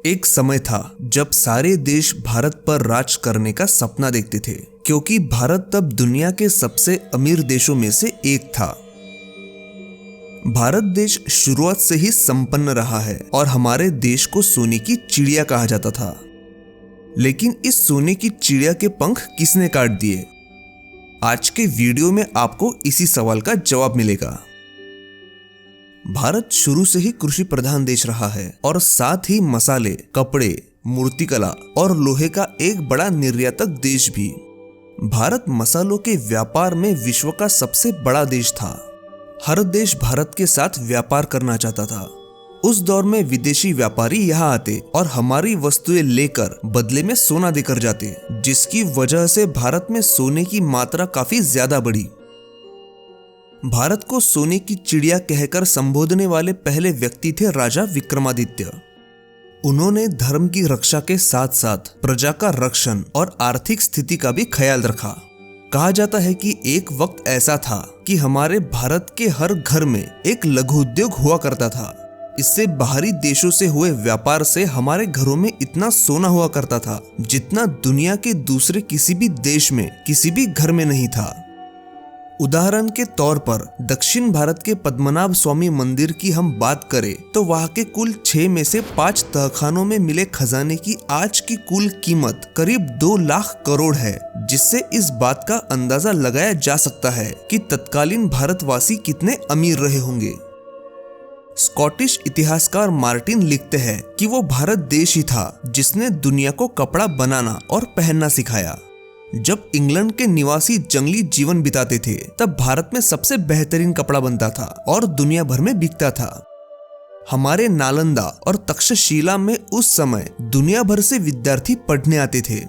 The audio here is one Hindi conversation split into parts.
एक समय था जब सारे देश भारत पर राज करने का सपना देखते थे, क्योंकि भारत तब दुनिया के सबसे अमीर देशों में से एक था। भारत देश शुरुआत से ही संपन्न रहा है और हमारे देश को सोने की चिड़िया कहा जाता था। लेकिन इस सोने की चिड़िया के पंख किसने काट दिए? आज के वीडियो में आपको इसी सवाल का जवाब मिलेगा। भारत शुरू से ही कृषि प्रधान देश रहा है और साथ ही मसाले, कपड़े, मूर्तिकला और लोहे का एक बड़ा निर्यातक देश भी। भारत मसालों के व्यापार में विश्व का सबसे बड़ा देश था। हर देश भारत के साथ व्यापार करना चाहता था। उस दौर में विदेशी व्यापारी यहाँ आते और हमारी वस्तुएं लेकर बदले में सोना देकर जाते, जिसकी वजह से भारत में सोने की मात्रा काफी ज्यादा बढ़ी। भारत को सोने की चिड़िया कहकर संबोधने वाले पहले व्यक्ति थे राजा विक्रमादित्य। उन्होंने धर्म की रक्षा के साथ साथ प्रजा का रक्षण और आर्थिक स्थिति का भी ख्याल रखा। कहा जाता है कि एक वक्त ऐसा था कि हमारे भारत के हर घर में एक लघु उद्योग हुआ करता था। इससे बाहरी देशों से हुए व्यापार से हमारे घरों में इतना सोना हुआ करता था जितना दुनिया के दूसरे किसी भी देश में किसी भी घर में नहीं था। उदाहरण के तौर पर दक्षिण भारत के पद्मनाभ स्वामी मंदिर की हम बात करें तो वहां के कुल 6 में से 5 तहखानों में मिले खजाने की आज की कुल कीमत करीब 2 लाख करोड़ है, जिससे इस बात का अंदाजा लगाया जा सकता है कि तत्कालीन भारतवासी कितने अमीर रहे होंगे। स्कॉटिश इतिहासकार मार्टिन लिखते हैं कि वो भारत देश ही था जिसने दुनिया को कपड़ा बनाना और पहनना सिखाया। जब इंग्लैंड के निवासी जंगली जीवन बिताते थे तब भारत में सबसे बेहतरीन कपड़ा बनता था और दुनिया भर में बिकता था। हमारे नालंदा और तक्षशिला में उस समय दुनिया भर से विद्यार्थी पढ़ने आते थे।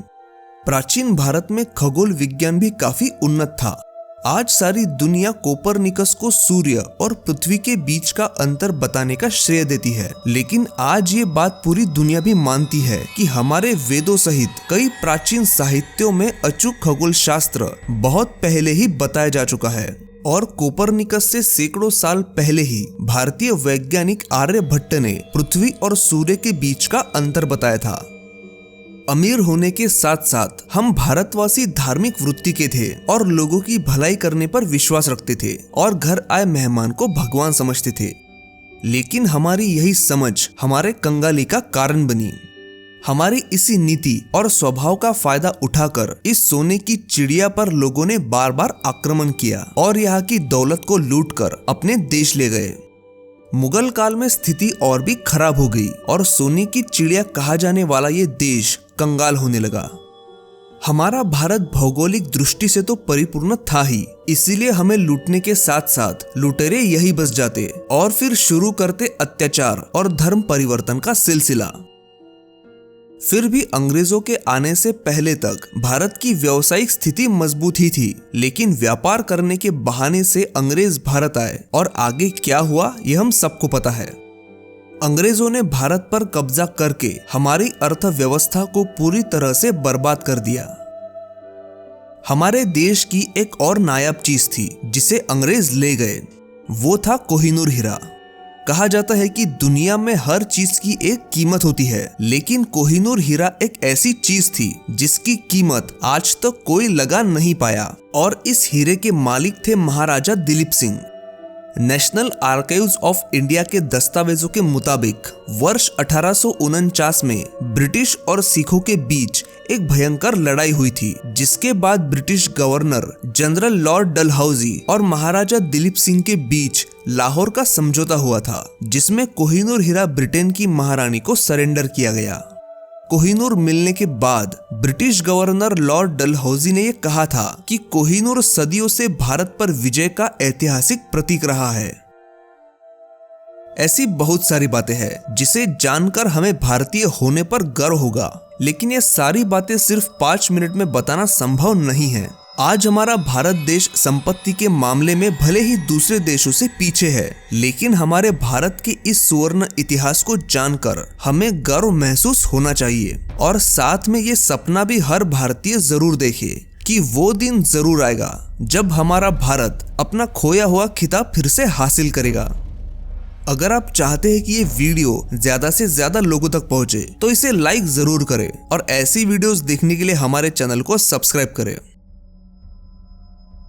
प्राचीन भारत में खगोल विज्ञान भी काफी उन्नत था। आज सारी दुनिया कोपरनिकस को सूर्य और पृथ्वी के बीच का अंतर बताने का श्रेय देती है, लेकिन आज ये बात पूरी दुनिया भी मानती है कि हमारे वेदों सहित कई प्राचीन साहित्यों में अचूक खगोल शास्त्र बहुत पहले ही बताया जा चुका है और कोपरनिकस से सैकड़ों साल पहले ही भारतीय वैज्ञानिक आर्यभट्ट ने पृथ्वी और सूर्य के बीच का अंतर बताया था। अमीर होने के साथ साथ हम भारतवासी धार्मिक वृत्ति के थे और लोगों की भलाई करने पर विश्वास रखते थे और घर आए मेहमान को भगवान समझते थे। लेकिन हमारी यही समझ हमारे कंगाली का कारण बनी। हमारी इसी नीति और स्वभाव का फायदा उठाकर इस सोने की चिड़िया पर लोगों ने बार बार आक्रमण किया और यहाँ की दौलत को लूटकर अपने देश ले गए। मुगल काल में स्थिति और भी खराब हो गई और सोने की चिड़िया कहा जाने वाला ये देश कंगाल होने लगा। हमारा भारत भौगोलिक दृष्टि से तो परिपूर्ण था ही, इसीलिए हमें लूटने के साथ साथ लुटेरे यही बस जाते और फिर शुरू करते अत्याचार और धर्म परिवर्तन का सिलसिला। फिर भी अंग्रेजों के आने से पहले तक भारत की व्यावसायिक स्थिति मजबूत ही थी, लेकिन व्यापार करने के बहाने से अंग्रेज भारत आए और आगे क्या हुआ यह हम सबको पता है। अंग्रेजों ने भारत पर कब्जा करके हमारी अर्थव्यवस्था को पूरी तरह से बर्बाद कर दिया। हमारे देश की एक और नायाब चीज थी जिसे अंग्रेज ले गए, वो था कोहिनूर हीरा। कहा जाता है कि दुनिया में हर चीज की एक कीमत होती है, लेकिन कोहिनूर हीरा एक ऐसी चीज थी जिसकी कीमत आज तक कोई लगा नहीं पाया और इस हीरे के मालिक थे Maharaja Dilip Singh. National archives of India के दस्तावेजों के मुताबिक वर्ष 1849 में ब्रिटिश और सिखों के बीच एक भयंकर लड़ाई हुई थी, जिसके बाद British governor general Lord Dalhousie और महाराजा दिलीप सिंह के बीच लाहौर का समझौता हुआ था, जिसमें कोहिनूर हीरा ब्रिटेन की महारानी को सरेंडर किया गया। कोहिनूर मिलने के बाद ब्रिटिश गवर्नर लॉर्ड डलहौजी ने यह कहा था कि कोहिनूर सदियों से भारत पर विजय का ऐतिहासिक प्रतीक रहा है। ऐसी बहुत सारी बातें हैं जिसे जानकर हमें भारतीय होने पर गर्व होगा, लेकिन ये सारी बातें सिर्फ 5 मिनट में बताना संभव नहीं है। आज हमारा भारत देश संपत्ति के मामले में भले ही दूसरे देशों से पीछे है, लेकिन हमारे भारत के इस सुवर्ण इतिहास को जानकर हमें गर्व महसूस होना चाहिए और साथ में ये सपना भी हर भारतीय जरूर देखे कि वो दिन जरूर आएगा जब हमारा भारत अपना खोया हुआ खिताब फिर से हासिल करेगा। अगर आप चाहते हैं कि ये वीडियो ज्यादा से ज्यादा लोगों तक पहुंचे तो इसे लाइक जरूर करें और ऐसी वीडियोस देखने के लिए हमारे चैनल को सब्सक्राइब करें।